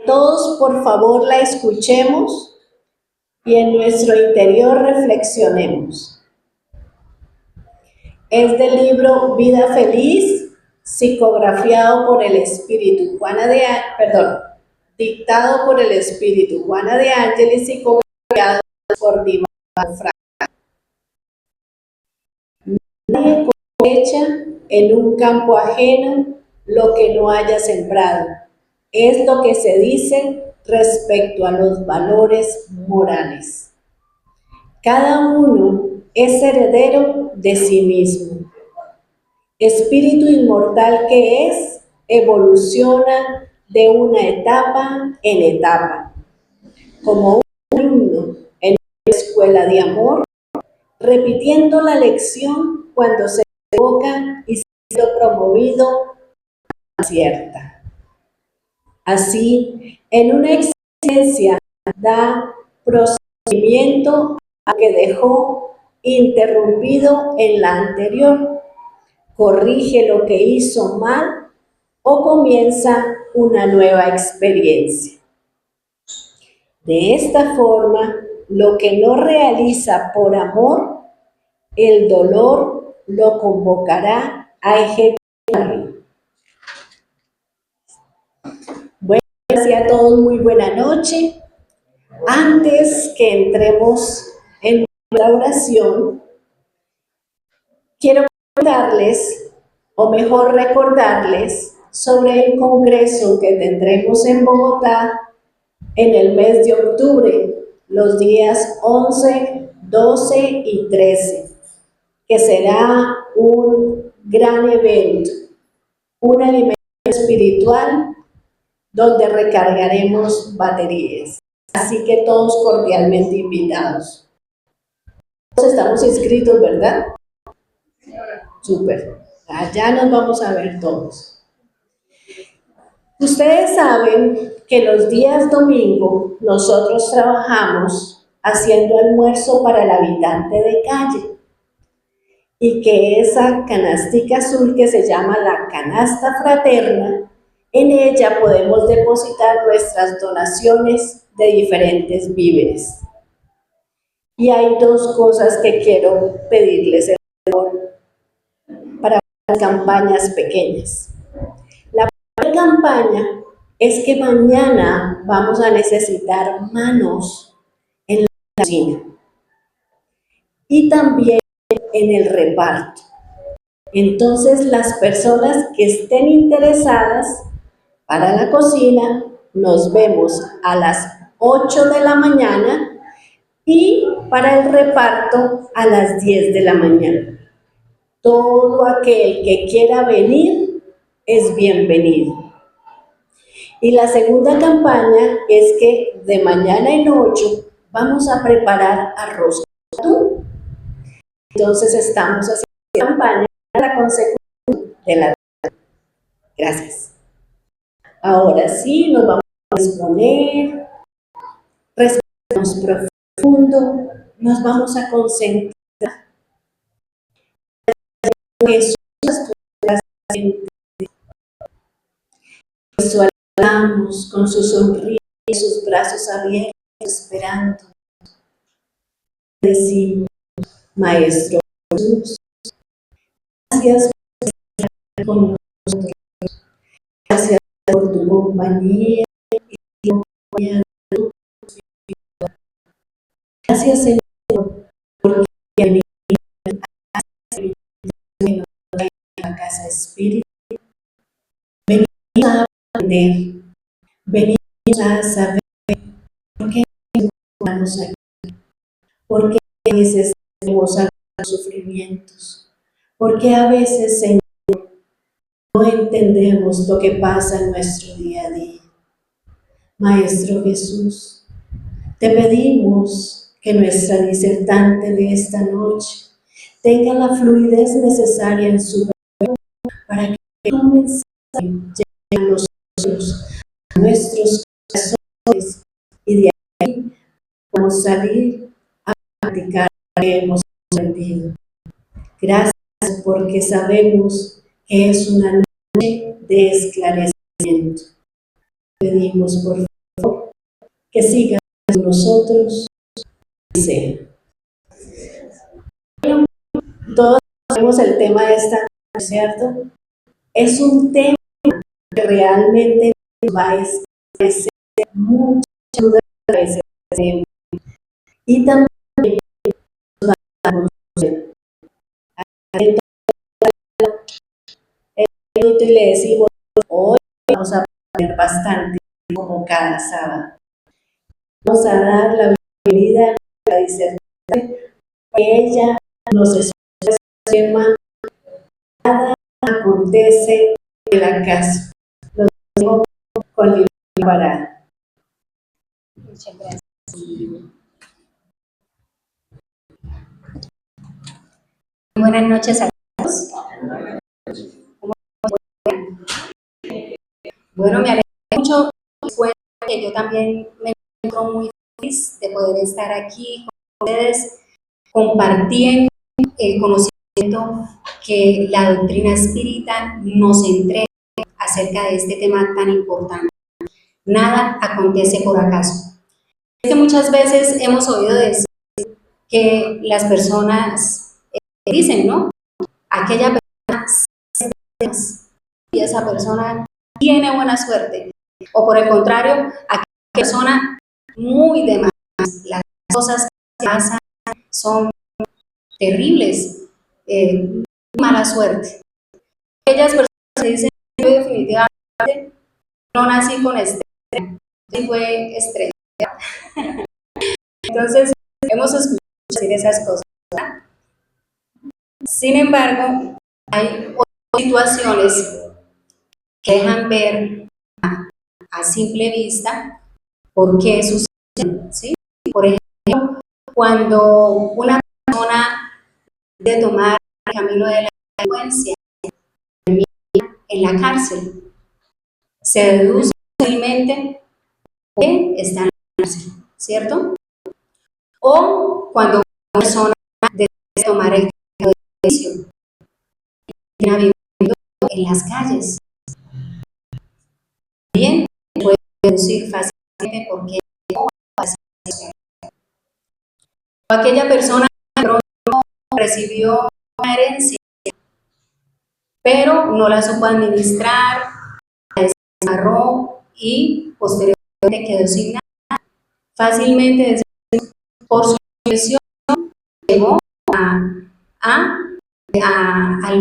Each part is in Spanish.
Todos, por favor, la escuchemos y en nuestro interior reflexionemos. Es del libro Vida Feliz, psicografiado por el Espíritu, dictado por el Espíritu Juana de Ángeles y psicografiado por Diva Frank. Nadie cosecha en un campo ajeno lo que no haya sembrado. Es lo que se dice respecto a los valores morales. Cada uno es heredero de sí mismo. Espíritu inmortal que es, evoluciona de una etapa en etapa. Como un alumno en una escuela de amor, repitiendo la lección cuando se equivoca y siendo promovido a cierta. Así, en una existencia da procedimiento a que dejó interrumpido en la anterior, corrige lo que hizo mal o comienza una nueva experiencia. De esta forma, lo que no realiza por amor, el dolor lo convocará a ejecutar. Bueno, a todos muy buena noche. Antes que entremos en la oración, quiero contarles, o mejor recordarles, sobre el congreso que tendremos en Bogotá en el mes de octubre, los días 11, 12 y 13, que será un gran evento, un alimento espiritual donde recargaremos baterías. Así que todos cordialmente invitados. Todos estamos inscritos, ¿verdad? Súper. Allá nos vamos a ver todos. Ustedes saben que los días domingo nosotros trabajamos haciendo almuerzo para el habitante de calle y que esa canastica azul que se llama la canasta fraterna, en ella podemos depositar nuestras donaciones de diferentes víveres. Y hay dos cosas que quiero pedirles el favor para las campañas pequeñas. La primera campaña es que mañana vamos a necesitar manos en la cocina y también en el reparto. Entonces, las personas que estén interesadas para la cocina, nos vemos a las 8 de la mañana y para el reparto a las 10 de la mañana. Todo aquel que quiera venir es bienvenido. Y la segunda campaña es que de mañana en 8 vamos a preparar arroz con atún. Entonces estamos haciendo campaña para la consecución de la tarde. Gracias. Ahora sí, nos vamos a exponer, respiramos profundo, nos vamos a concentrar. Jesús, visualizamos con su sonrisa y sus brazos abiertos, esperando. Decimos, Maestro Jesús, gracias por estar con nosotros. Gracias por tu compañía y compañía de tu espíritu. Gracias, Señor, porque venimos a la casa espíritu. Venimos a aprender, venimos a saber por qué estamos aquí, por qué a veces tenemos algunos sufrimientos, por qué a veces, Señor, no entendemos lo que pasa en nuestro día a día. Maestro Jesús, te pedimos que nuestra disertante de esta noche tenga la fluidez necesaria en su verbo para que un mensaje llegue a nosotros, a nuestros corazones, y de ahí podamos salir a practicar lo que hemos aprendido. Gracias porque sabemos que es una noche de esclarecimiento. Pedimos por que siga con nosotros y sea. Bueno, todos sabemos el tema de esta noche, ¿cierto? Es un tema que realmente nos va a esclarecer muchas dudas que a veces tenemos. Y también nos va a conocer. Y le decimos, hoy vamos a aprender bastante, como cada sábado. Vamos a dar la bienvenida a la disertación. Ella nos expresa el tema, nada acontece en la casa. Los dejo con Liliana Parada. Muchas gracias. Buenas noches a todos. Bueno, me alegra mucho que yo también me encuentro muy feliz de poder estar aquí con ustedes compartiendo el conocimiento que la doctrina espírita nos entrega acerca de este tema tan importante. Nada acontece por acaso. Es que muchas veces hemos oído decir que las personas dicen, ¿no? Aquella persona y esa persona tiene buena suerte. O por el contrario, aquella persona muy de malas. Las cosas que pasan son terribles, mala suerte. Aquellas personas que dicen, yo definitivamente no nací con estrella, yo fue estrella. Entonces, hemos escuchado decir esas cosas, ¿verdad? Sin embargo, hay otras situaciones que dejan ver a simple vista por qué suceden, ¿sí? Por ejemplo, cuando una persona debe tomar el camino de la delincuencia, termina en la cárcel, se deduce fácilmente que está en la cárcel, ¿cierto? O cuando una persona debe tomar el camino de juicio, termina viviendo en las calles. También puede deducir fácilmente por qué o aquella persona que pronto recibió una herencia, pero no la supo administrar, la desarrolló y posteriormente quedó sin nada. Fácilmente, por su inversión, llegó al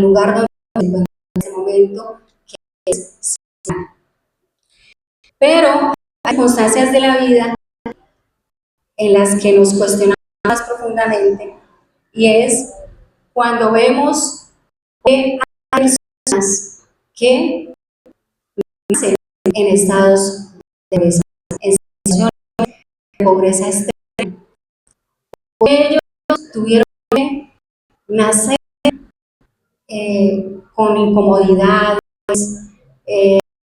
lugar donde se encuentra en ese momento, que es sin nada. Pero hay circunstancias de la vida en las que nos cuestionamos más profundamente, y es cuando vemos que hay personas que nacen en estados de pobreza, en situaciones de pobreza extrema. Ellos tuvieron que nacer con incomodidades,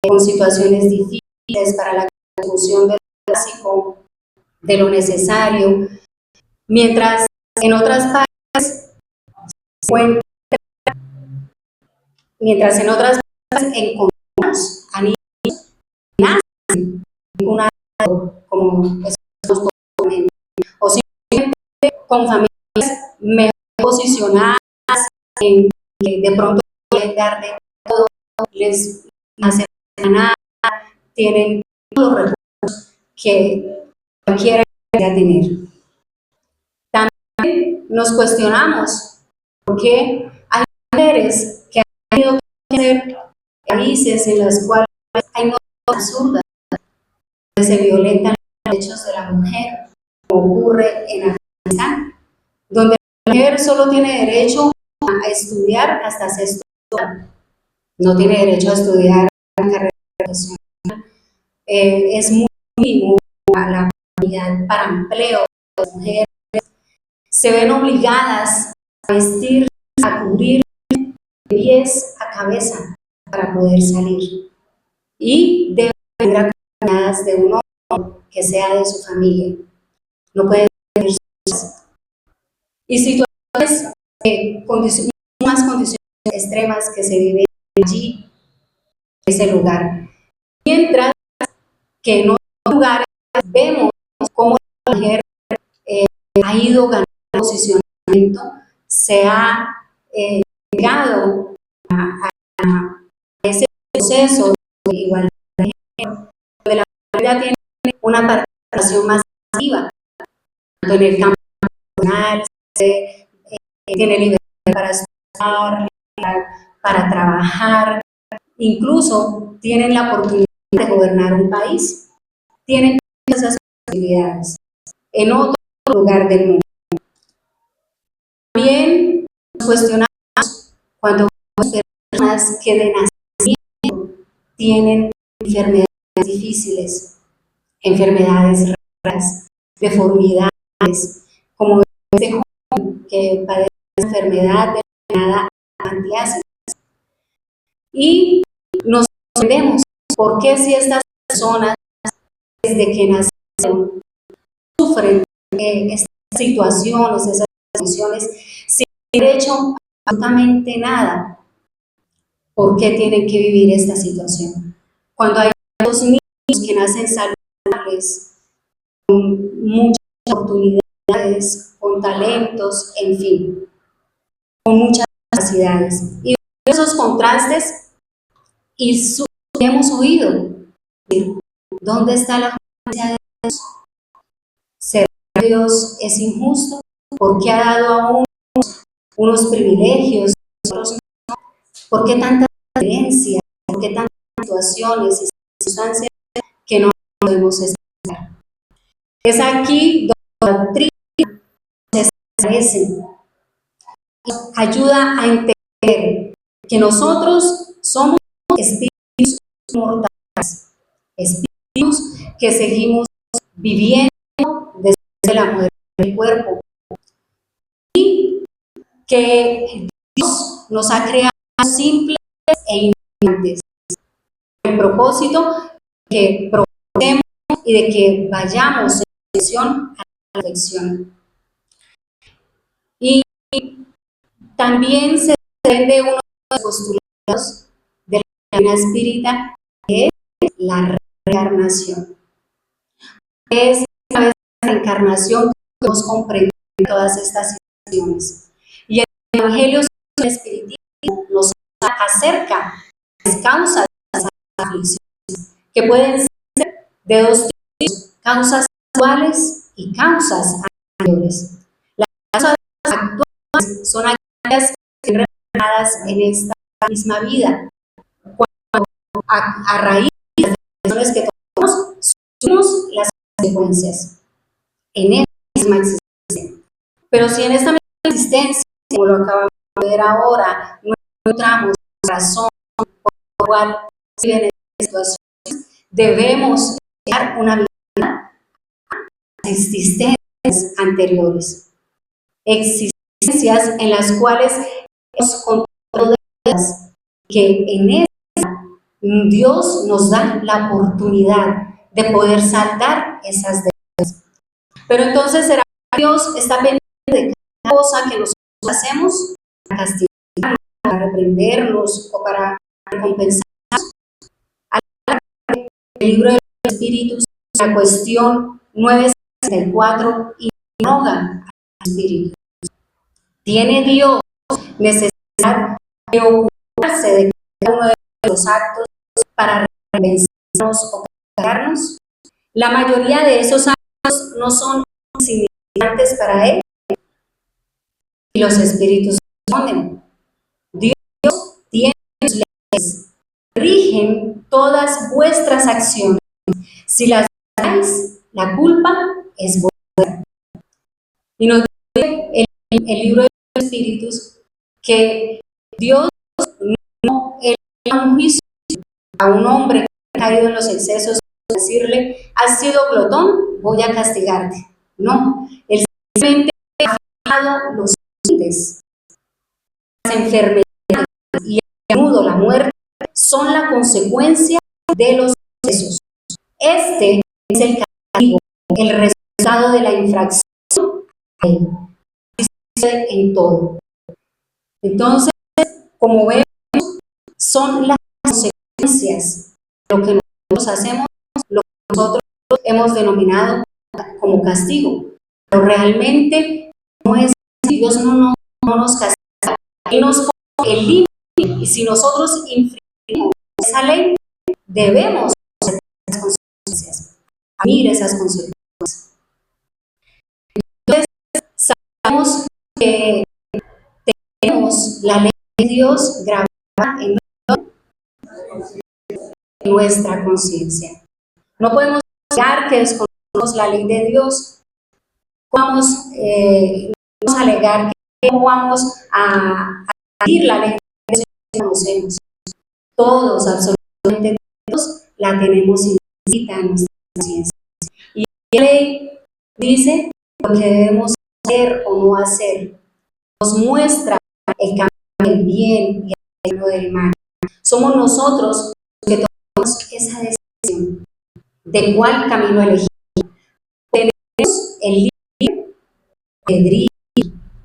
con situaciones difíciles para la construcción de lo básico, de lo necesario, mientras en otras partes encontramos a niños que nacen con algo como o simplemente con familias mejor posicionadas, en que de pronto pueden dar de todo, les hacen nada, tienen todos los recursos que cualquiera quiera tener. También nos cuestionamos por qué hay mujeres que han tenido que hacer países en los cuales hay normas absurdas, que se violentan los derechos de la mujer, como ocurre en Afganistán, donde la mujer solo tiene derecho a estudiar hasta sexto grado, no tiene derecho a estudiar una carrera profesional. Es muy mínimo la oportunidad para empleo de las mujeres. Se ven obligadas a vestir, a cubrir de pies a cabeza para poder salir, y deben ir acompañadas de un hombre que sea de su familia. No pueden ir solas. Y situaciones unas condiciones extremas que se viven allí, en ese lugar. Mientras que en otros lugares vemos la mujer ha ido ganando posicionamiento, se ha llegado a ese proceso de igualdad de género, donde la mujer ya tiene una participación más activa, tanto en el campo nacional, tiene libertad para estudiar, para trabajar, incluso tienen la oportunidad de gobernar un país, tienen esas posibilidades en otro lugar del mundo. También nos cuestionamos cuando vemos personas que de nacimiento tienen enfermedades difíciles, enfermedades raras, deformidades, como este joven que padece una enfermedad denominada amantiasis. Y nos sorprendemos por qué si estas personas desde que nacieron sufren estas situaciones, esas condiciones, sin haber hecho absolutamente nada, ¿por qué tienen que vivir esta situación? Cuando hay dos niños que nacen saludables, con muchas oportunidades, con talentos, en fin, con muchas capacidades. Y esos contrastes y hemos oído, ¿dónde está la justicia de Dios? ¿Será que Dios es injusto? ¿Por qué ha dado a unos privilegios, a otros no? ¿Por qué tanta diferencia? ¿Por qué tantas situaciones y circunstancias que no podemos explicar? Es aquí donde la doctrina se establece y ayuda a entender que nosotros somos espíritus mortales, espíritus que seguimos viviendo desde la muerte del cuerpo, y que Dios nos ha creado simples e ignorantes, con el propósito de que progresemos y de que vayamos en dirección a la perfección. Y también se desprende uno de los postulados de la doctrina espírita, que es la reencarnación. Es a veces la reencarnación que nos comprende todas estas situaciones. Y el Evangelio del Espiritismo nos acerca a las causas de las aflicciones, que pueden ser de dos tipos: causas actuales y causas anteriores. Las causas actuales son aquellas que están relacionadas en esta misma vida, cuando a raíz de las decisiones que tomamos, sufrimos las consecuencias en esta misma existencia. Pero si en esta misma existencia, como lo acabamos de ver ahora, no encontramos razón por la cual se vienen estas situaciones, debemos dar una mirada a las existencias anteriores, existencias en las cuales hemos controlado que en esta Dios nos da la oportunidad de poder saldar esas deudas. Pero entonces, ¿será que Dios está pendiente de cada cosa que nosotros hacemos para castigarnos, para reprendernos o para recompensarnos? El libro de los Espíritus, la cuestión 964, interroga al Espíritu. ¿Tiene Dios necesidad de ocuparse de cada uno de los actos para recompensarnos o castigarnos? La mayoría de esos actos no son insignificantes para Él. Y los espíritus responden: Dios tiene sus leyes, rigen todas vuestras acciones. Si las dais, la culpa es vuestra. Y nos dice el libro de los Espíritus que Dios no eleva un juicio a un hombre que ha caído en los excesos, decirle: has sido glotón, voy a castigarte. No, Él simplemente ha fijado los límites. Las enfermedades y a menudo la muerte son la consecuencia de los excesos. Este es el castigo, el resultado de la infracción a Él. En todo. Entonces, como vemos, son las consecuencias de lo que nosotros hacemos, lo que nosotros hemos denominado como como castigo, pero realmente no es así. Dios no nos castiga, Él nos pone el límite, y si nosotros infringimos esa ley, debemos aceptar esas consecuencias, asumir esas consecuencias. Entonces, sabemos que tenemos la ley de Dios grabada en nuestra conciencia. No podemos negar que desconocemos la ley de Dios. Vamos a alegar que no vamos a seguir la ley de Dios que conocemos. Todos, absolutamente todos, la tenemos implícita en nuestra conciencia. Y la ley dice lo que debemos hacer o no hacer. Nos muestra el camino del bien y el camino del mal. Somos nosotros los que tomamos esa decisión de cuál camino elegir. Tenemos el libre albedrío,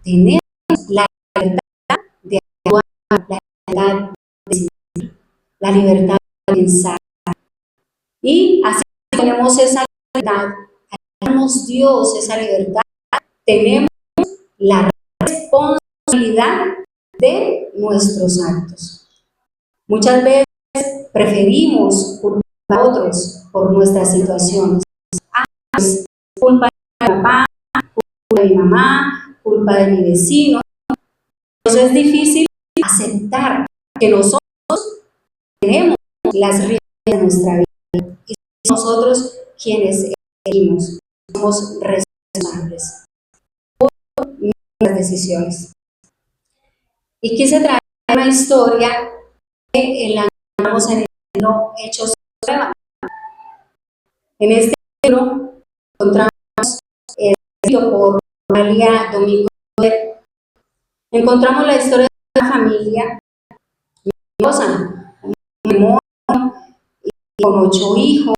tenemos la libertad de actuar, la libertad de decidir, la libertad de pensar. Y así tenemos esa libertad, al darnos Dios esa libertad, tenemos la responsabilidad de nuestros actos. Muchas veces preferimos culpar a otros por nuestras situaciones. Pues, culpa de mi papá, culpa de mi mamá, culpa de mi vecino. Entonces es difícil aceptar que nosotros tenemos las riendas de nuestra vida y nosotros quienes elegimos, somos responsables por nuestras decisiones. Y quise traer una historia que la encontramos en el libro Hechos de Esteban. En este libro encontramos escrito por María Domingo. Encontramos la historia de una familia numerosa, con 8 hijos.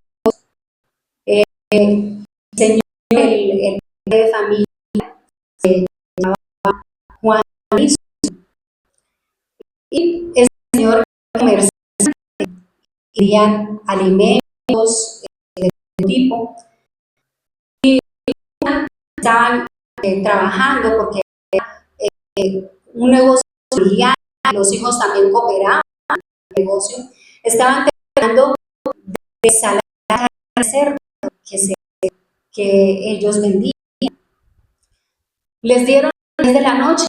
El señor, el padre de familia, se llamaba Juan Luis. Y ese señor era comerciante, quería alimentos de todo tipo. Y estaban trabajando porque era un negocio familiar, los hijos también cooperaban en el negocio. Estaban tratando de salar de cerdo que ellos vendían. Les dieron las 10 de la noche.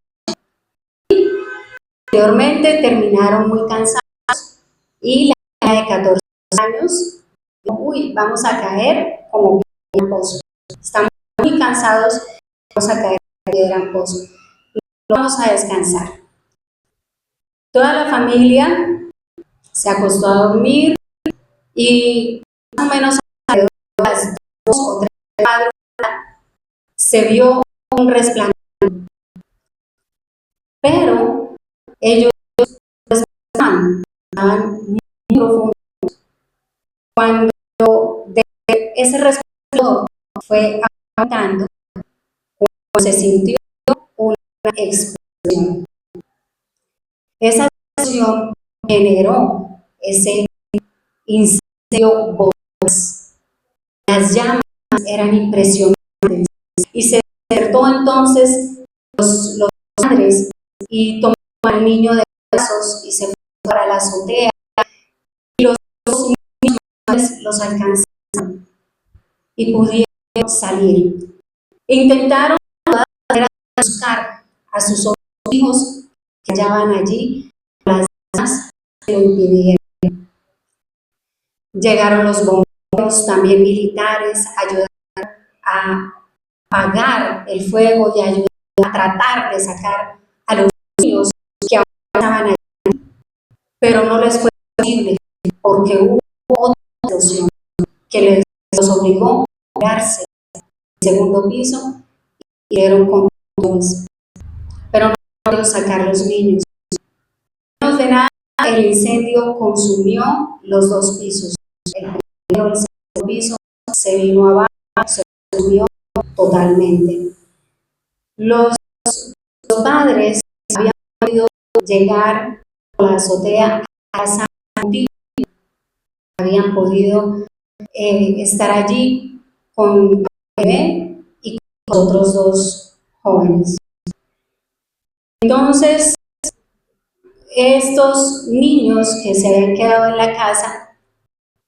Anteriormente terminaron muy cansados y la niña de 14 años dijo: uy, vamos a caer como piedra en pozo. Estamos muy cansados, vamos a caer como piedra en pozo. Vamos a descansar. Toda la familia se acostó a dormir y más o menos alrededor de las 2 o 3 de la madrugada se vio un resplandor. Pero ellos estaban muy profundos. Cuando de ese resplandor fue aumentando, se sintió una explosión. Esa explosión generó ese incendio voraz. Las llamas eran impresionantes y se despertó entonces los padres y tomaron al niño de brazos y se fue para la azotea, y los dos niños los alcanzaron y pudieron salir. Intentaron buscar a sus otros hijos que hallaban allí, las llamas lo impidieron. Llegaron los bomberos, también militares, ayudaron a apagar el fuego y ayudaron a tratar de sacar a los niños que aún estaban allí, pero no les fue posible porque hubo otra explosión que los obligó a colgarse en el segundo piso y dieron con todos, pero no pudieron sacar los niños. Menos de nada, el incendio consumió los 2 pisos. El primero y el segundo piso se vino abajo, se consumió totalmente. Los padres habían podido llegar a la azotea a casa contigua, habían podido estar allí con el bebé los otros dos jóvenes. Entonces, estos niños que se habían quedado en la casa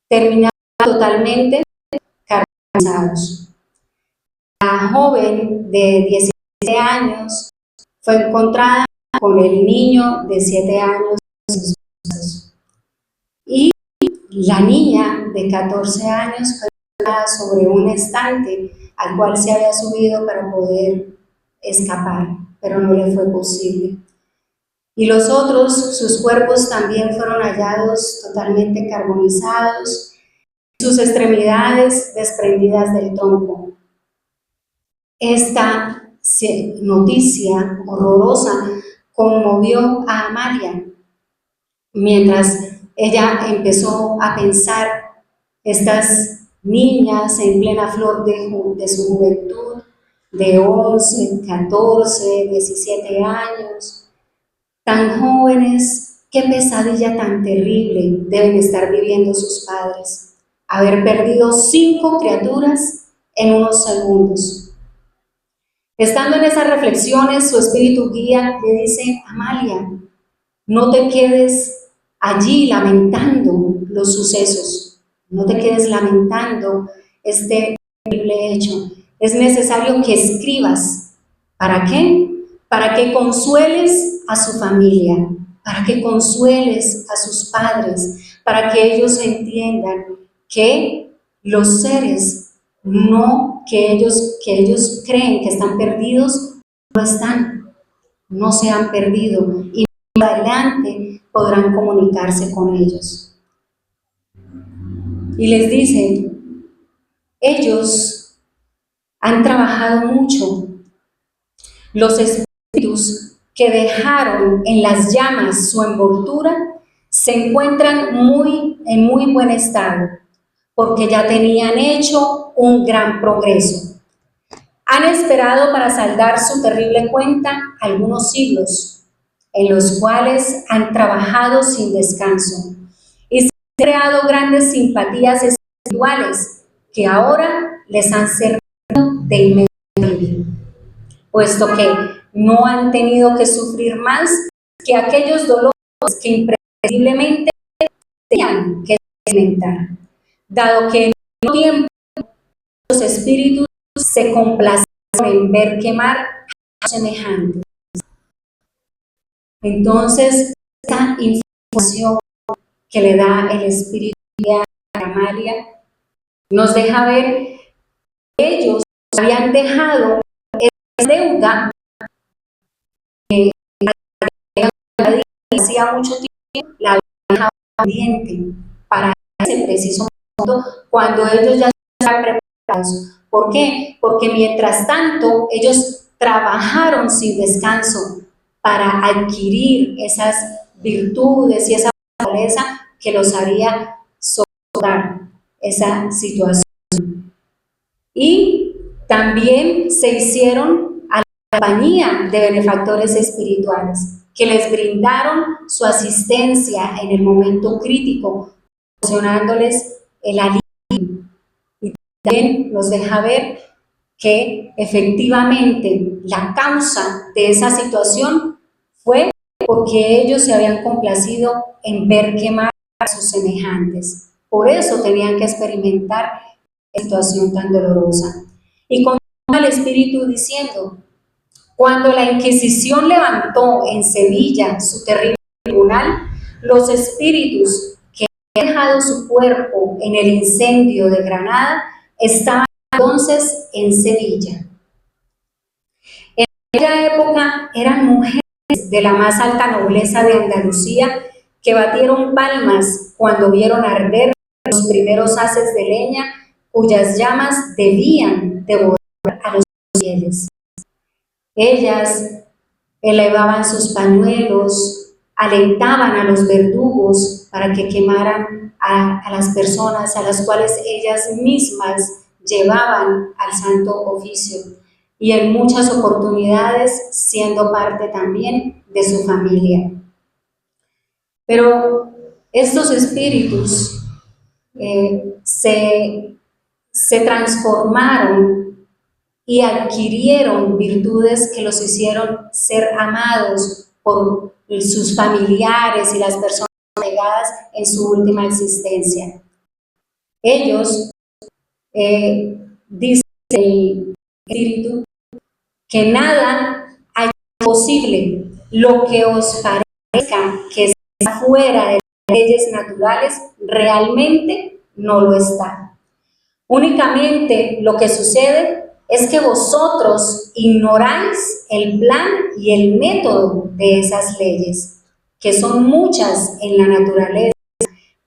terminaron totalmente carbonizados. La joven de 17 años fue encontrada con el niño de 7 años en sus brazos. Y la niña de 14 años fue encontrada sobre un estante al cual se había subido para poder escapar, pero no le fue posible. Y los otros, sus cuerpos también fueron hallados totalmente carbonizados, sus extremidades desprendidas del tronco. Esta noticia horrorosa conmovió a Amalia, mientras ella empezó a pensar, estas niñas en plena flor de su juventud, de 11, 14, 17 años, tan jóvenes, qué pesadilla tan terrible deben estar viviendo sus padres, haber perdido 5 criaturas en unos segundos. Estando en esas reflexiones, su espíritu guía le dice: Amalia, no te quedes allí lamentando los sucesos, no te quedes lamentando este terrible hecho. Es necesario que escribas. ¿Para qué? Para que consueles a su familia, para que consueles a sus padres, para que ellos entiendan que los seres que ellos creen que están perdidos, no están, no se han perdido, y más adelante podrán comunicarse con ellos. Y les dice, ellos han trabajado mucho. Los espíritus que dejaron en las llamas su envoltura se encuentran en muy buen estado, porque ya tenían hecho un gran progreso. Han esperado para saldar su terrible cuenta algunos siglos, en los cuales han trabajado sin descanso y se han creado grandes simpatías espirituales que ahora les han servido de inmenso alivio, puesto que no han tenido que sufrir más que aquellos dolores que imprescindiblemente tenían que experimentar, dado que en un tiempo los espíritus se complacieron en ver quemar a semejantes. Entonces, esta información que le da el espíritu a Amalia nos deja ver que ellos habían dejado esa deuda que hacía mucho tiempo la habían dejado pendiente para ese preciso momento, cuando ellos ya estaban preparados. ¿Por qué? Porque mientras tanto ellos trabajaron sin descanso para adquirir esas virtudes y esa fortaleza que los haría soportar esa situación. Y también se hicieron a la compañía de benefactores espirituales que les brindaron su asistencia en el momento crítico, proporcionándoles el alivio. Y también nos deja ver que efectivamente la causa de esa situación fue porque ellos se habían complacido en ver quemar a sus semejantes. Por eso tenían que experimentar esta situación tan dolorosa. Y continúa el Espíritu diciendo, cuando la Inquisición levantó en Sevilla su terrible tribunal, los espíritus que habían dejado su cuerpo en el incendio de Granada estaban entonces en Sevilla. En aquella época eran mujeres de la más alta nobleza de Andalucía que batieron palmas cuando vieron arder los primeros haces de leña cuyas llamas debían devorar a los fieles. Ellas elevaban sus pañuelos, alentaban a los verdugos para que quemaran a las personas a las cuales ellas mismas llevaban al santo oficio, y en muchas oportunidades siendo parte también de su familia. Pero estos espíritus se transformaron y adquirieron virtudes que los hicieron ser amados por sus familiares y las personas allegadas en su última existencia. Ellos, dice el Espíritu, que nada hay posible, lo que os parezca que está fuera de las leyes naturales, realmente no lo está. Únicamente lo que sucede es que vosotros ignoráis el plan y el método de esas leyes, que son muchas en la naturaleza,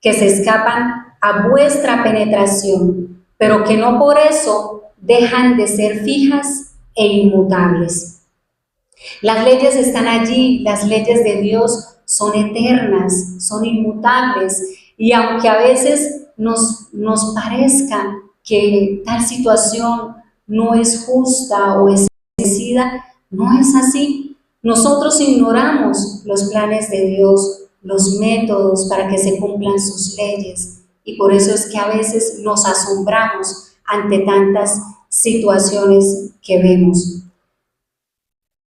que se escapan a vuestra penetración, pero que no por eso dejan de ser fijas e inmutables. Las leyes están allí, las leyes de Dios son eternas, son inmutables, y aunque a veces nos parezca que tal situación no es justa o es merecida, no es así. Nosotros ignoramos los planes de Dios, los métodos para que se cumplan sus leyes, y por eso es que a veces nos asombramos ante tantas situaciones que vemos.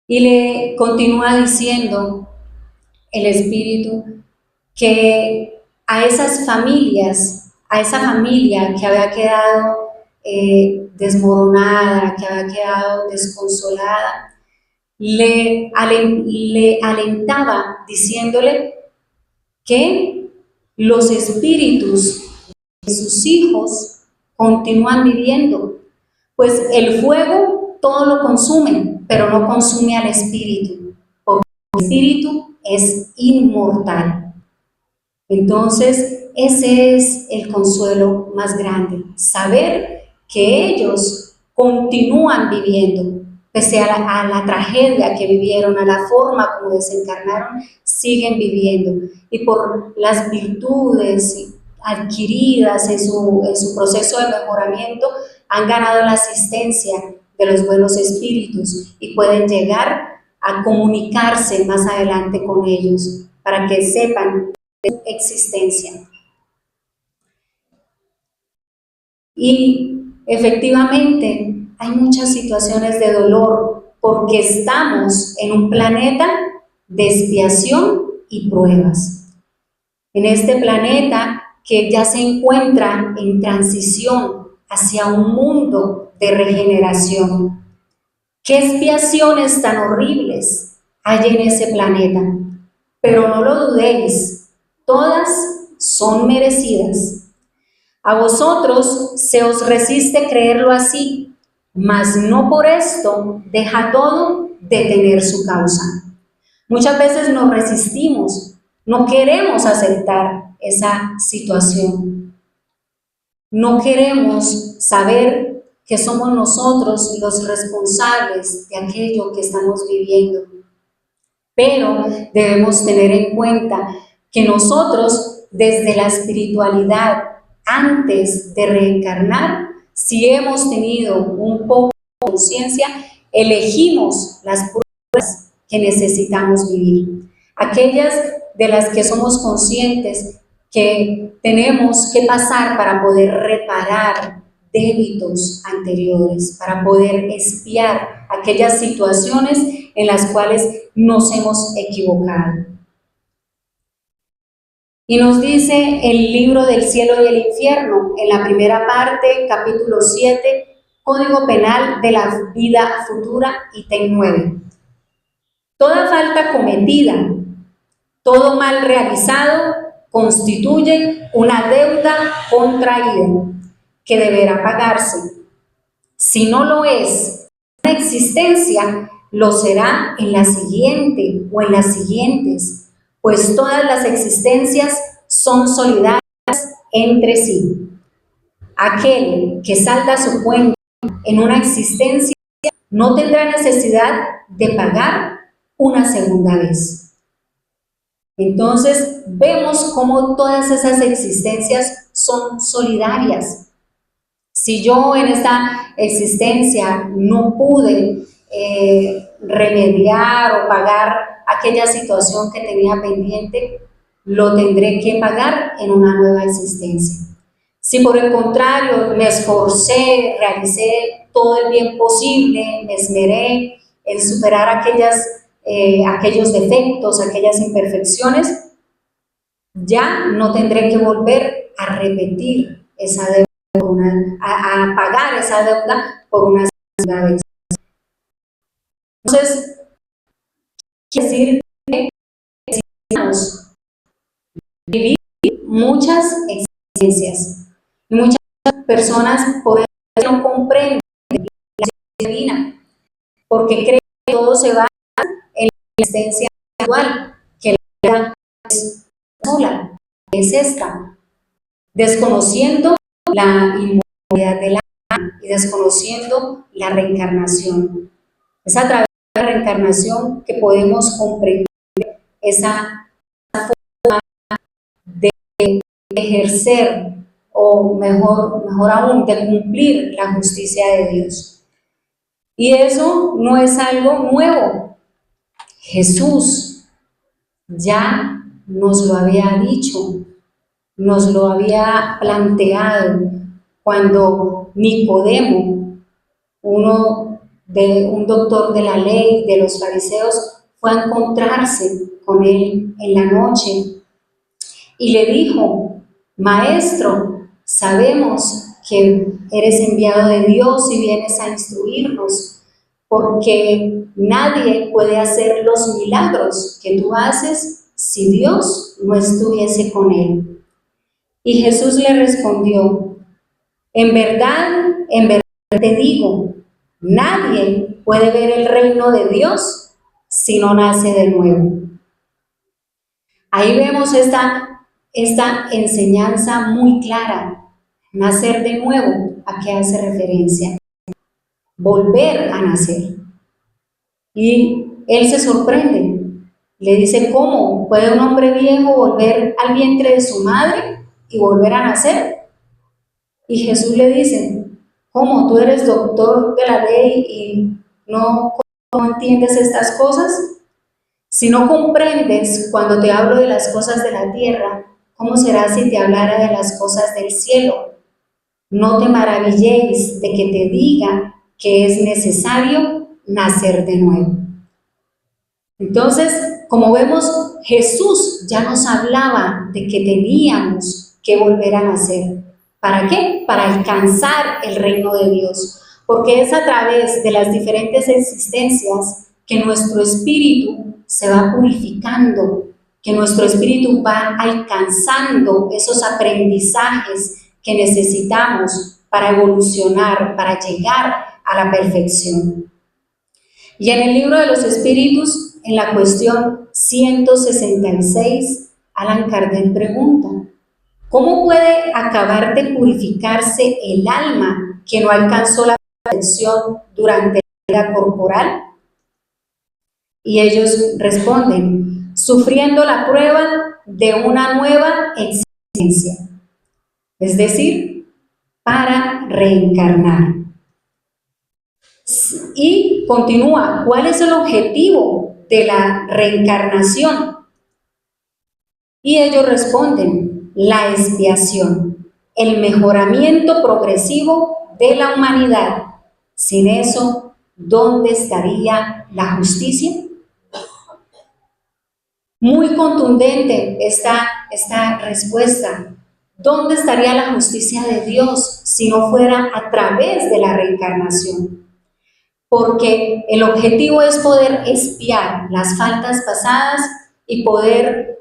Y le continúa diciendo el Espíritu que a esas familias, a esa familia que había quedado desmoronada, que había quedado desconsolada, le alentaba diciéndole que los espíritus de sus hijos continúan viviendo, pues el fuego todo lo consume, pero no consume al espíritu, porque el espíritu es inmortal. Entonces, ese es el consuelo más grande, saber que ellos continúan viviendo, pese a la tragedia que vivieron, a la forma como desencarnaron, siguen viviendo. Y por las virtudes adquiridas en su proceso de mejoramiento, han ganado la asistencia de los buenos espíritus y pueden llegar a comunicarse más adelante con ellos para que sepan de su existencia. Y efectivamente hay muchas situaciones de dolor porque estamos en un planeta de expiación y pruebas. En este planeta que ya se encuentra en transición hacia un mundo de regeneración. ¿Qué expiaciones tan horribles hay en ese planeta? Pero no lo dudéis, todas son merecidas. A vosotros se os resiste creerlo así, mas no por esto deja todo de tener su causa. Muchas veces nos resistimos, no queremos aceptar esa situación. No queremos saber que somos nosotros los responsables de aquello que estamos viviendo. Pero debemos tener en cuenta que nosotros, desde la espiritualidad, antes de reencarnar, si hemos tenido un poco de conciencia, elegimos las pruebas que necesitamos vivir. Aquellas de las que somos conscientes que tenemos que pasar para poder reparar débitos anteriores, para poder expiar aquellas situaciones en las cuales nos hemos equivocado. Y nos dice el libro del cielo y el infierno, en la primera parte, capítulo 7, Código Penal de la Vida Futura, ítem 9. Toda falta cometida, todo mal realizado, constituye una deuda contraída que deberá pagarse. Si no lo es una existencia, lo será en la siguiente o en las siguientes, pues todas las existencias son solidarias entre sí. Aquel que salda su cuenta en una existencia no tendrá necesidad de pagar una segunda vez. Entonces vemos cómo todas esas existencias son solidarias. Si yo en esta existencia no pude remediar o pagar aquella situación que tenía pendiente, lo tendré que pagar en una nueva existencia. Si por el contrario me esforcé, realicé todo el bien posible, me esmeré en superar aquellos defectos, aquellas imperfecciones, ya no tendré que volver a repetir esa deuda, a pagar esa deuda por una segunda vez. Entonces, quiere decir que necesitamos vivir muchas experiencias. Muchas personas por eso no comprenden la existencia divina, porque creen que todo se basa en la existencia actual, que la vida es sola, es esta, desconociendo la inmortalidad del alma y desconociendo la reencarnación. Es a través de la reencarnación que podemos comprender esa forma de ejercer, o mejor aún, de cumplir la justicia de Dios. Y eso no es algo nuevo. Jesús ya nos lo había dicho, nos lo había planteado cuando Nicodemo, un doctor de la ley de los fariseos, fue a encontrarse con él en la noche y le dijo: Maestro, sabemos que eres enviado de Dios y vienes a instruirnos, porque nadie puede hacer los milagros que tú haces si Dios no estuviese con él. Y Jesús le respondió: en verdad te digo, nadie puede ver el reino de Dios si no nace de nuevo. Ahí vemos esta enseñanza muy clara. Nacer de nuevo, ¿a qué hace referencia? Volver a nacer. Y él se sorprende. Le dice: ¿cómo puede un hombre viejo volver al vientre de su madre y volver a nacer? Y Jesús le dice: ¿cómo? ¿Tú eres doctor de la ley y no entiendes estas cosas? Si no comprendes cuando te hablo de las cosas de la tierra, ¿cómo será si te hablara de las cosas del cielo? No te maravilléis de que te diga que es necesario nacer de nuevo. Entonces, como vemos, Jesús ya nos hablaba de que teníamos que volver a nacer. ¿Para qué? Para alcanzar el reino de Dios. Porque es a través de las diferentes existencias que nuestro espíritu se va purificando, que nuestro espíritu va alcanzando esos aprendizajes que necesitamos para evolucionar, para llegar a la perfección. Y en el libro de los espíritus, en la cuestión 166, Allan Kardec pregunta: ¿cómo puede acabar de purificarse el alma que no alcanzó la perfección durante la vida corporal? Y ellos responden: sufriendo la prueba de una nueva existencia, es decir, para reencarnar. Y continúa: ¿cuál es el objetivo de la reencarnación? Y ellos responden: la expiación, el mejoramiento progresivo de la humanidad. Sin eso, ¿dónde estaría la justicia? Muy contundente esta respuesta. ¿Dónde estaría la justicia de Dios si no fuera a través de la reencarnación? Porque el objetivo es poder expiar las faltas pasadas y poder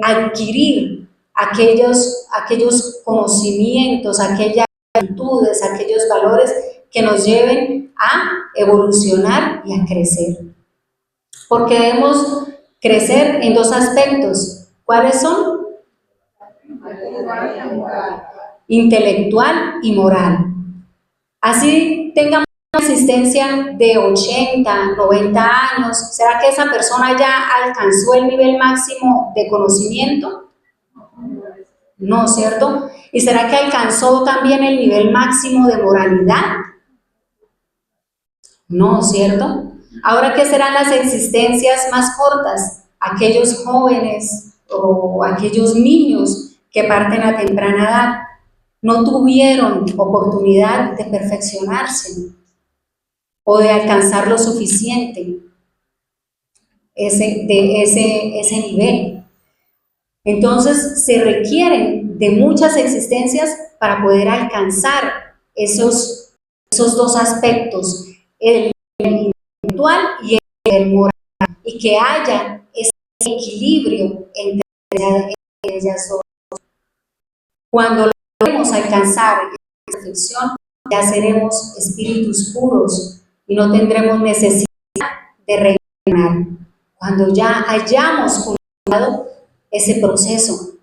adquirir aquellos conocimientos, aquellas actitudes, aquellos valores que nos lleven a evolucionar y a crecer. Porque debemos crecer en dos aspectos. ¿Cuáles son? Intelectual y moral. Así tengamos una existencia de 80, 90 años, ¿será que esa persona ya alcanzó el nivel máximo de conocimiento? No, ¿cierto? ¿Y será que alcanzó también el nivel máximo de moralidad? No, ¿cierto? Ahora, ¿qué serán las existencias más cortas? Aquellos jóvenes o aquellos niños que parten a temprana edad. no tuvieron oportunidad de perfeccionarse o de alcanzar lo suficiente, ese nivel. Entonces se requieren de muchas existencias para poder alcanzar esos dos aspectos, el intelectual y el moral, y que haya ese equilibrio entre ellas dos. Cuando logremos alcanzar esa perfección, ya seremos espíritus puros y no tendremos necesidad de reencarnar. Cuando ya hayamos culminado ese proceso.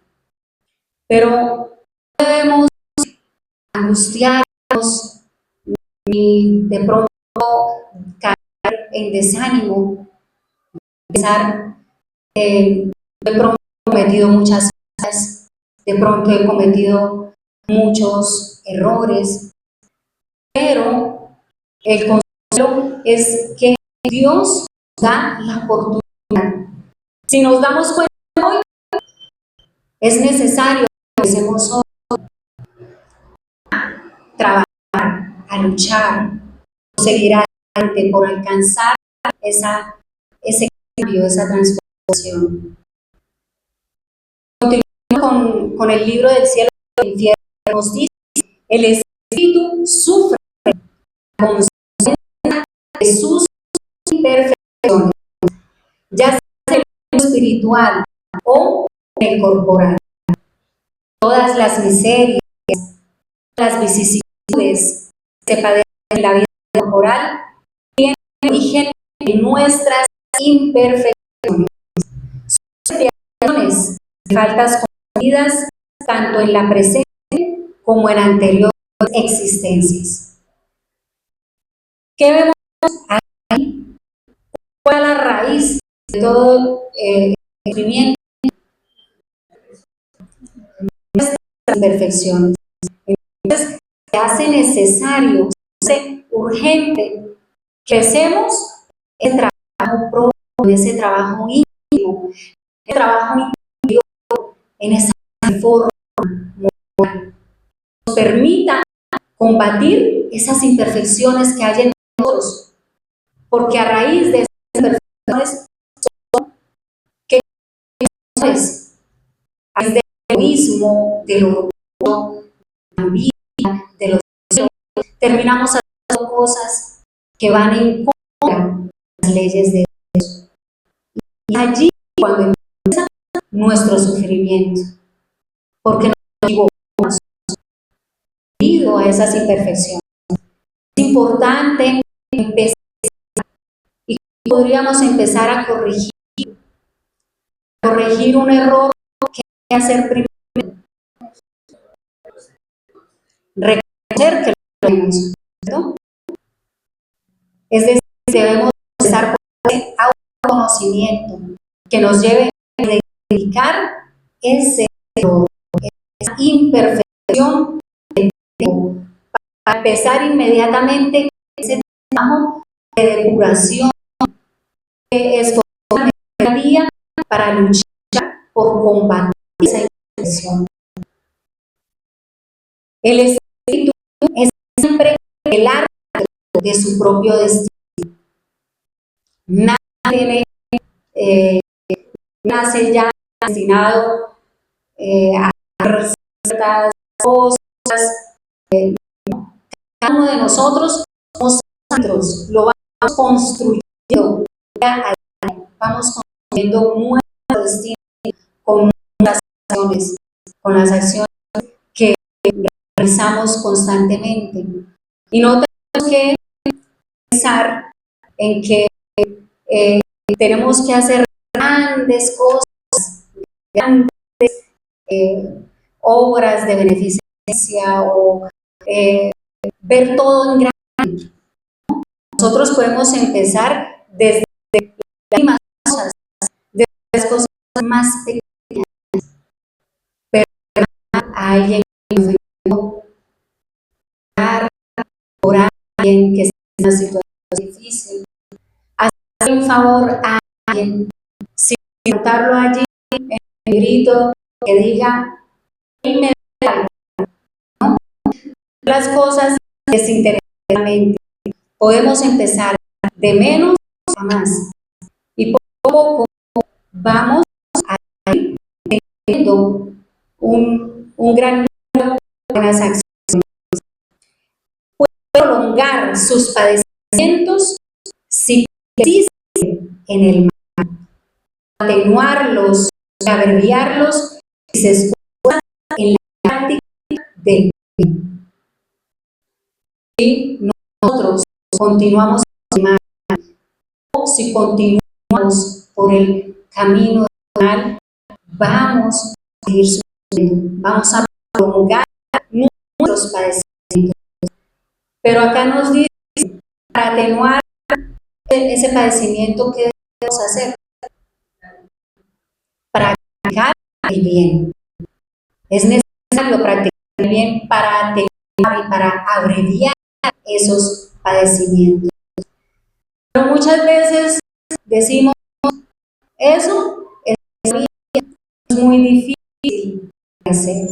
Pero no debemos angustiarnos ni de pronto caer en desánimo, pensar de pronto he cometido muchas cosas, de pronto he cometido muchos errores, pero el consuelo es que Dios da la oportunidad. Si nos damos cuenta hoy, es necesario que empecemos hoy a trabajar, a luchar, a seguir adelante por alcanzar ese cambio, esa transformación. Continuando con el libro del cielo y del infierno, nos dice, el espíritu sufre la consecuencia de sus imperfecciones, ya sea en el espiritual o en el corporal. Todas las miserias, las vicisitudes que se padecen en la vida corporal tienen origen en nuestras imperfecciones, sus desviaciones, faltas cometidas tanto en la presente como en anteriores existencias. ¿Qué vemos ahí? ¿Cuál es la raíz de todo el sufrimiento? Nuestras imperfecciones. Entonces, se hace necesario, se hace urgente que hacemos ese trabajo propio, ese trabajo íntimo, ese trabajo interior, en esa forma moral, nos permita combatir esas imperfecciones que hay en nosotros, porque a raíz de esas imperfecciones son que a raíz del egoísmo, del orgullo, de la envidia, de los celos, terminamos haciendo cosas que van en contra de las leyes de Dios. Y allí cuando empieza nuestro sufrimiento, porque nos equivocamos debido a esas imperfecciones. Es importante empezar, y podríamos empezar a corregir un error que hay que hacer primero. Reconocer que lo tenemos, ¿cierto? Es decir, debemos empezar por ese autoconocimiento que nos lleve a identificar ese error, esa imperfección que tengo, para empezar inmediatamente ese trabajo de depuración, que es cada día para luchar por combatir esa imperfección. El espíritu es siempre el árbitro de su propio destino. Nadie nace ya destinado a ciertas cosas. Cada uno de nosotros somos árbitros, lo vamos construyendo día a día, vamos construyendo nuestro destino con nuestras acciones, con las acciones que realizamos constantemente. Y no tenemos que pensar en que tenemos que hacer grandes cosas, grandes obras de beneficencia o ver todo en grande. Nosotros podemos empezar desde las mismas cosas, desde las cosas más pequeñas, pero a alguien que nos ofendió, por alguien que está en una situación difícil, hacer un favor a alguien, sin anotarlo allí en el librito que diga, él me da algo, ¿no? las cosas desinteresadamente. Podemos empezar de menos a más. Y poco a poco vamos a ir teniendo un gran número de buenas acciones. Puede prolongar sus padecimientos si persisten en el mal, atenuarlos, abreviarlos si se esfuerza en la práctica del bien. Si nosotros continuamos en mal, o si continuamos por el camino del mal, vamos a seguir sufriendo, vamos a prolongar nuestros padecimientos. Pero acá nos dice, para atenuar ese padecimiento, ¿qué debemos hacer? Practicar el bien. Es necesario practicar el bien para atenuar y para abreviar esos padecimientos. Pero muchas veces decimos, eso es muy difícil de hacer,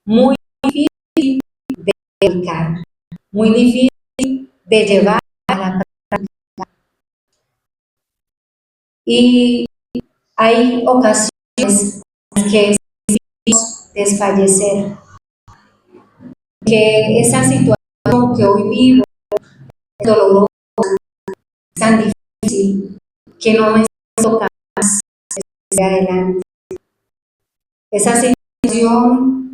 muy difícil de aplicar, muy difícil de llevar a la práctica. Y hay ocasiones en que decidimos desfallecer, que esa situación que hoy vivo es dolorosa, es tan difícil, que no me siento capaz de seguir adelante. Esa situación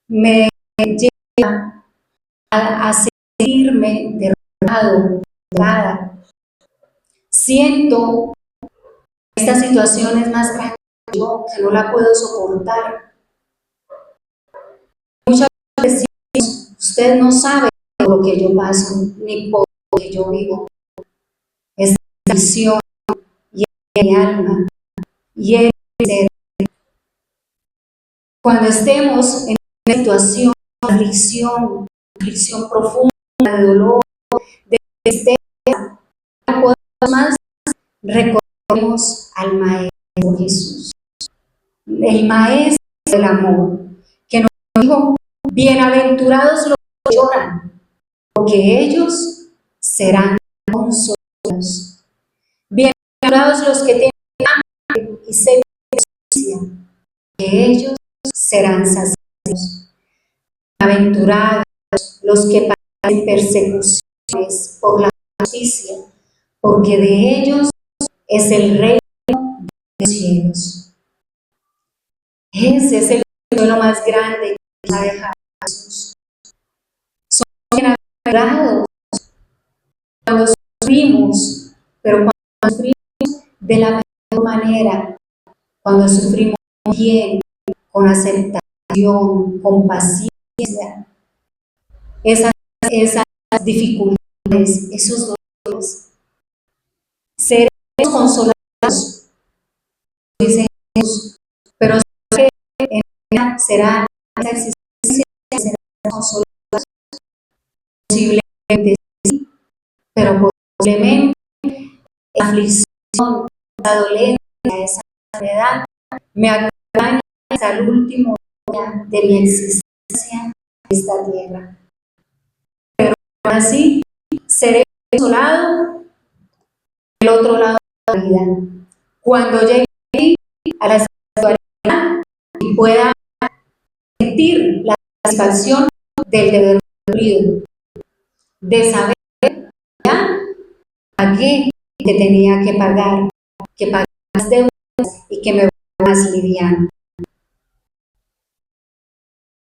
me lleva a sentirme derrotado, derrotada. Siento que esta situación es más grande que yo, que no la puedo soportar. Muchas veces decimos, usted no sabe por lo que yo paso, ni por lo que yo vivo. Esta aflicción hiere mi alma, hiere mi ser. Cuando estemos en una situación de aflicción profunda, de dolor, de tristeza, no podemos más, recordemos al Maestro Jesús, el Maestro del amor, que nos dijo, bienaventurados los que lloran, porque ellos serán consolados. Bienaventurados los que tienen hambre y sed de justicia, que ellos serán saciados. Bienaventurados los que padecen persecuciones por la justicia, porque de ellos es el reino de los cielos. Ese es el consuelo más grande que nos ha dejado Jesús. Somos bienaventurados cuando sufrimos, pero cuando sufrimos de la mejor manera, cuando sufrimos bien, con aceptación, con paciencia, esas dificultades, esos dolores, seremos consolados, dice Jesús, pero que en ella será esa existencia, seremos consolados, posiblemente sí, pero posiblemente la aflicción, la dolencia, esa enfermedad me acompaña hasta el último día de mi existencia en esta tierra. Pero así seré consolado del otro lado de la vida. Cuando llegue a la espiritualidad y pueda sentir la satisfacción del deber cumplido, de saber ya pagué que tenía que pagar las deudas y que me voy más liviano.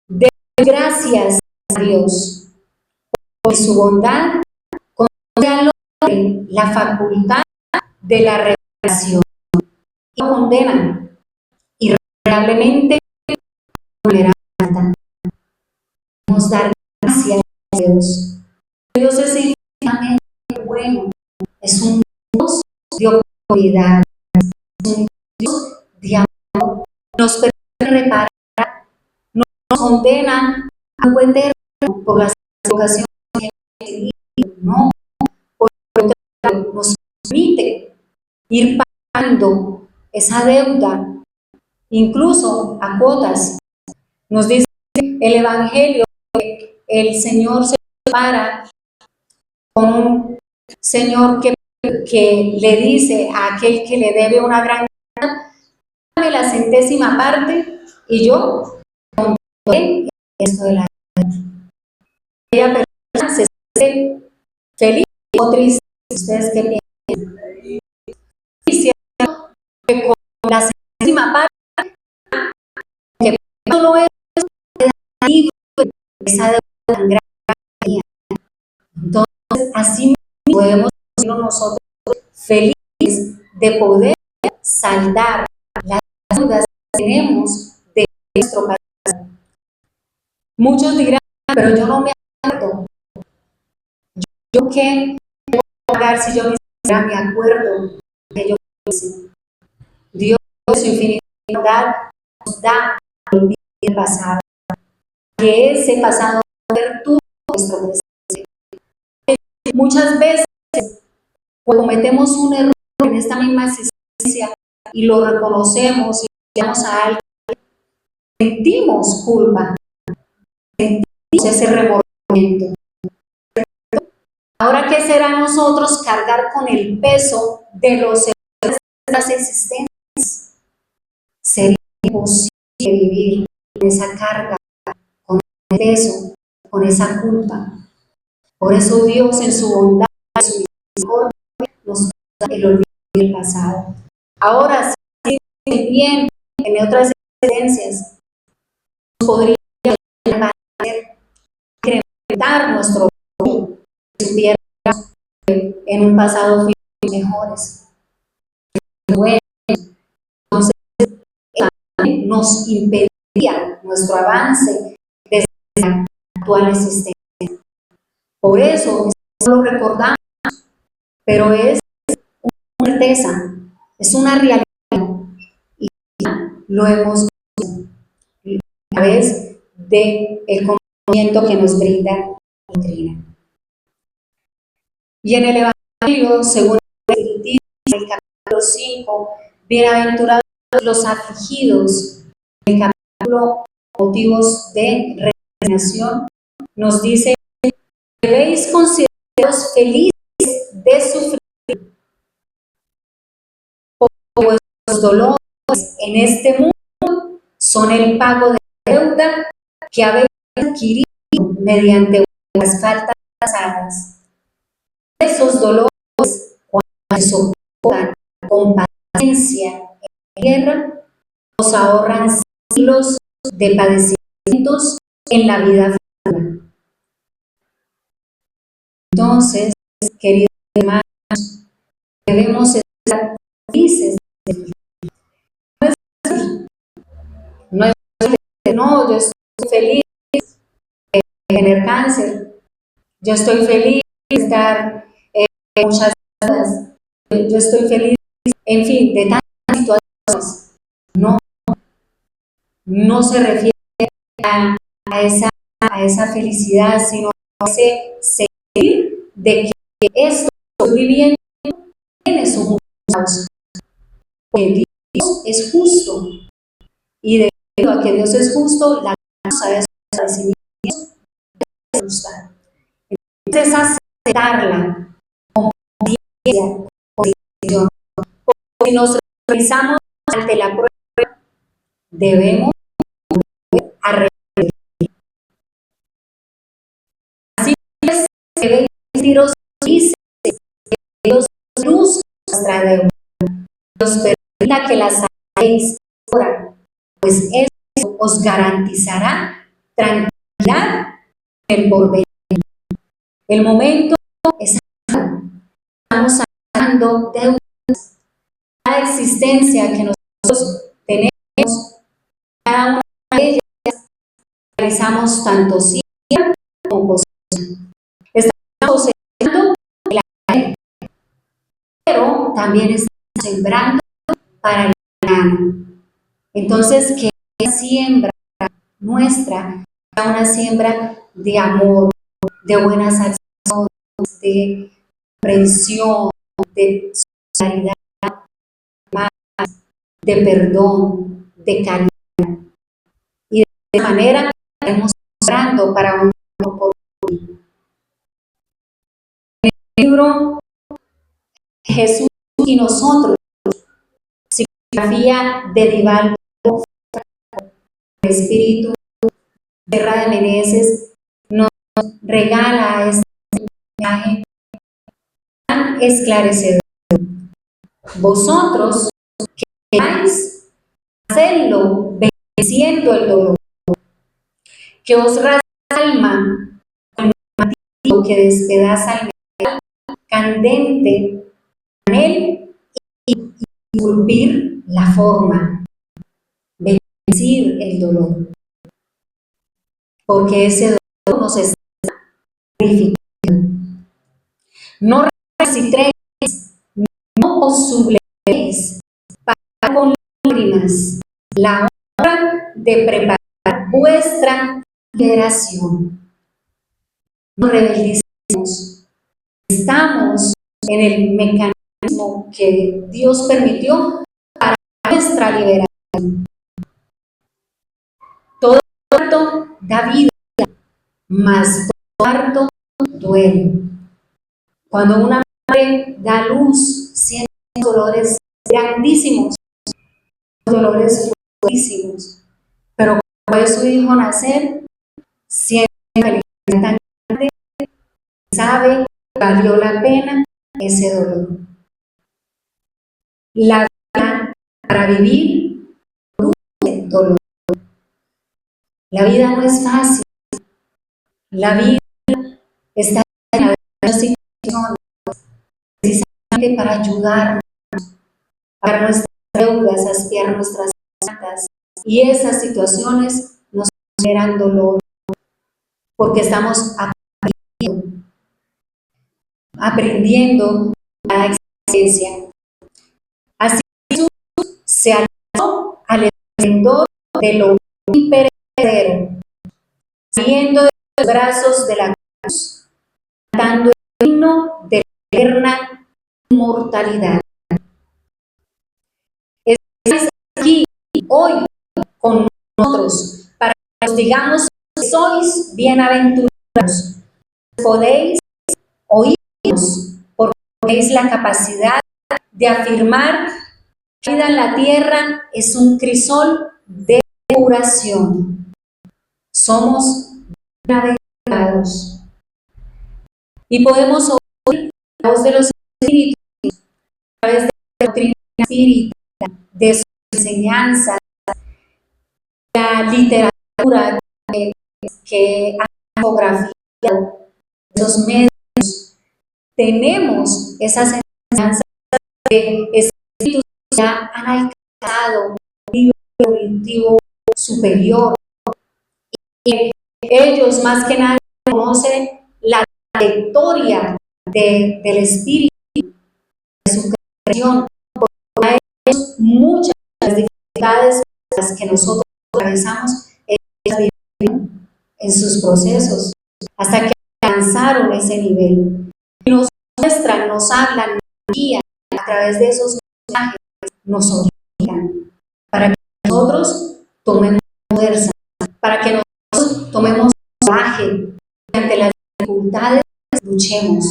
De gracias a Dios por su bondad, concede al hombre la facultad de la revelación y no condena, irremediablemente no alta. Debemos dar gracias a Dios. Dios es infinitamente bueno, es un Dios de oportunidad, es un Dios de amor, nos permite reparar, no nos condena a un eterno por las equivocaciones que hemos tenido, no, por lo contrario, nos permite ir pagando esa deuda, incluso a cuotas. Nos dice el Evangelio que el Señor se para con un señor que le dice a aquel que le debe una gran cantidad, dame la centésima parte y yo compré esto de la aquella persona se siente feliz o triste. ¿Ustedes qué piensan? Diciendo que con la centésima parte, que no es esa deuda tan grande. Entonces, así podemos sentirnos nosotros felices de poder saldar las deudas que tenemos de nuestro pasado. Muchos dirán, pero yo no me acuerdo. ¿Yo qué puedo pagar si yo ni siquiera me acuerdo que yo hice? Dios, en su infinidad, nos da el olvido del pasado. Que ese pasado perturbe nuestro presente. Muchas veces, cuando cometemos un error en esta misma existencia y lo reconocemos y llamamos a alguien, sentimos culpa, sentimos ese remordimiento. Ahora, ¿qué será nosotros cargar con el peso de los errores de las existencias? Sería imposible vivir con esa carga, con ese peso, con esa culpa. Por eso Dios, en su bondad, en su misericordia, nos da el olvido del pasado. Ahora, si bien en otras existencias podría incrementar nuestro orgullo si hubiéramos en un pasado mejores. Bueno, entonces nos impediría nuestro avance desde la actual existencia. Por eso lo recordamos, pero es una certeza, es una realidad y lo hemos visto a través del conocimiento que nos brinda la doctrina. Y en el Evangelio, según el Espiritismo, el capítulo 5, bienaventurados los afligidos, el capítulo motivos de resignación, nos dice: debéis consideraros felices de sufrir, porque vuestros dolores en este mundo son el pago de la deuda que habéis adquirido mediante vuestras faltas pasadas. Esos dolores, cuando se soportan con paciencia en la tierra, os ahorran siglos de padecimientos en la vida futura. Entonces, queridos hermanos, debemos estar felices de vivir. No es feliz, no, yo estoy feliz de tener cáncer, yo estoy feliz de estar muchas cosas, yo estoy feliz, en fin, de tantas situaciones. No, no se refiere a esa felicidad, sino a ese sentir de que esto que estoy viviendo tiene su justa causa. Porque Dios es justo y debido a que Dios es justo, la causa de esos padecimientos es justa. Entonces, aceptarla con paciencia, con decisión. Porque si nos realizamos ante la prueba, debemos arrepentir. Así es, debéis sentiros felices, que Dios luz nuestra deuda. Dios permita que las hagáis ahora, pues eso os garantizará tranquilidad en el porvenir. El momento es ahora. Estamos hablando de cada existencia que nosotros tenemos, cada una de ellas realizamos tanto siembra como cosecha. Estamos cosechando el aire, pero también estamos sembrando para el mañana. Entonces, que esa siembra nuestra sea una siembra de amor, de buenas acciones, de comprensión, de solidaridad, de perdón, de caridad. Y de esta manera estaremos sembrando para un mejor libro Jesús y nosotros, psicografía de Divaldo, el espíritu de Serra de Meneses, nos regala este mensaje tan esclarecedor. Vosotros queráis hacerlo venciendo el dolor, que os rasga el alma con el martillo que despedaza el metal candente en él y esculpir la forma, vencir el dolor, porque ese dolor nos está purificando. No recitréis, no os sublevéis para con lágrimas la hora de preparar vuestra liberación. No rebeldicemos, estamos en el mecanismo que Dios permitió para nuestra liberación. Todo parto da vida, mas todo parto duele. Cuando una madre da luz, siente dolores grandísimos, dolores fuertísimos, pero cuando ve su hijo nacer, siente felicidad tan grande, sabe que valió la pena ese dolor. La vida para vivir produce dolor. La vida no es fácil. La vida está llena de situaciones precisamente para ayudarnos, para nuestras deudas, expiar nuestras faltas. Y esas situaciones nos generan dolor porque estamos aprendiendo la existencia. Así Jesús se alzó al esplendor de lo imperecedero, saliendo de los brazos de la cruz, cantando el himno de la eterna inmortalidad. Estáis aquí hoy con nosotros para que os digamos que sois bienaventurados. Podéis oírnos porque tenéis la capacidad de afirmar que la vida en la tierra es un crisol de curación. Somos bienaventurados y podemos oír la voz de los espíritus a través de la doctrina espírita, de sus enseñanzas, la literatura que ha infografiado esos medios. Tenemos esas enseñanzas de espíritus que ya han alcanzado un nivel evolutivo superior y ellos más que nadie conocen la trayectoria del espíritu, de su creación, porque hay muchas dificultades que nosotros atravesamos en sus procesos hasta que alcanzaron ese nivel. Y nos muestran, nos hablan, nos guían a través de esos mensajes, nos orientan para que nosotros tomemos fuerza, para que nosotros tomemos coraje y ante las dificultades luchemos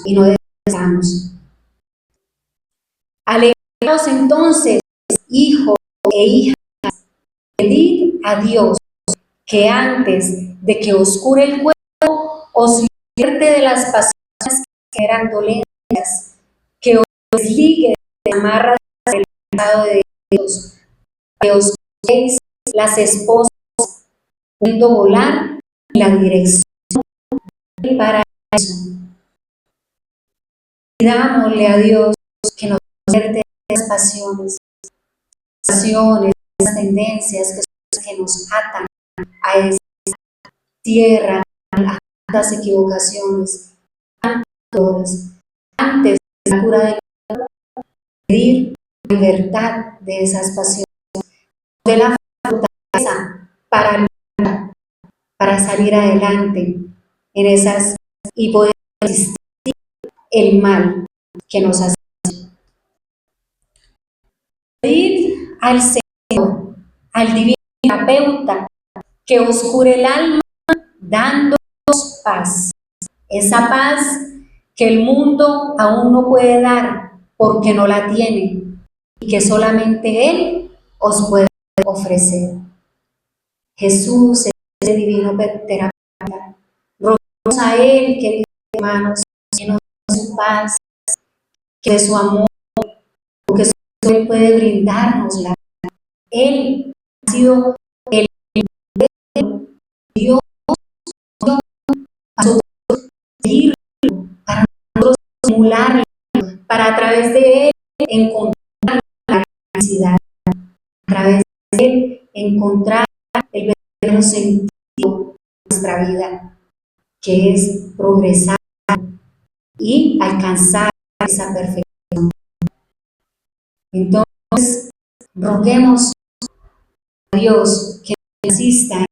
y no descansemos. Alegraos entonces, hijos e hijas, pedid a Dios que antes de que os cure el cuerpo, os liberte de las pasiones que eran dolencias, que os desligue de las amarras del pecado de Dios, que os deis las esposas, pudiendo volar en la dirección del paraíso. Pidámosle a Dios que nos liberte de las pasiones, esas tendencias que nos atan a esta tierra, a tantas equivocaciones, tantas antes de la cura del cuerpo, pedir libertad de esas pasiones, de la fortaleza para salir adelante en esas y poder resistir el mal que nos hace. Pedir al Señor, al divino terapeuta, que os cure el alma dándonos paz. Esa paz que el mundo aún no puede dar porque no la tiene y que solamente Él os puede ofrecer. Jesús es ese divino terapeuta. Roguemos a Él, queridos hermanos, que nos dé su paz, que de su amor, porque solo Él puede brindarnos la vida. Él ha sido el Dios para nosotros seguirlo, para nosotros simularlo, para a través de Él encontrar la felicidad, a través de Él encontrar el verdadero sentido de nuestra vida, que es progresar y alcanzar esa perfección. Entonces, roguemos a Dios que nos asista,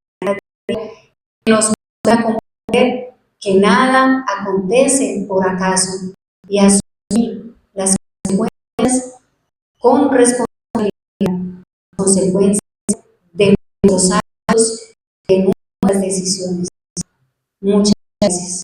que nos pueda comprender que nada acontece por acaso y asumir las consecuencias con responsabilidad, consecuencias de nuestros actos, de nuestras decisiones. Muchas gracias.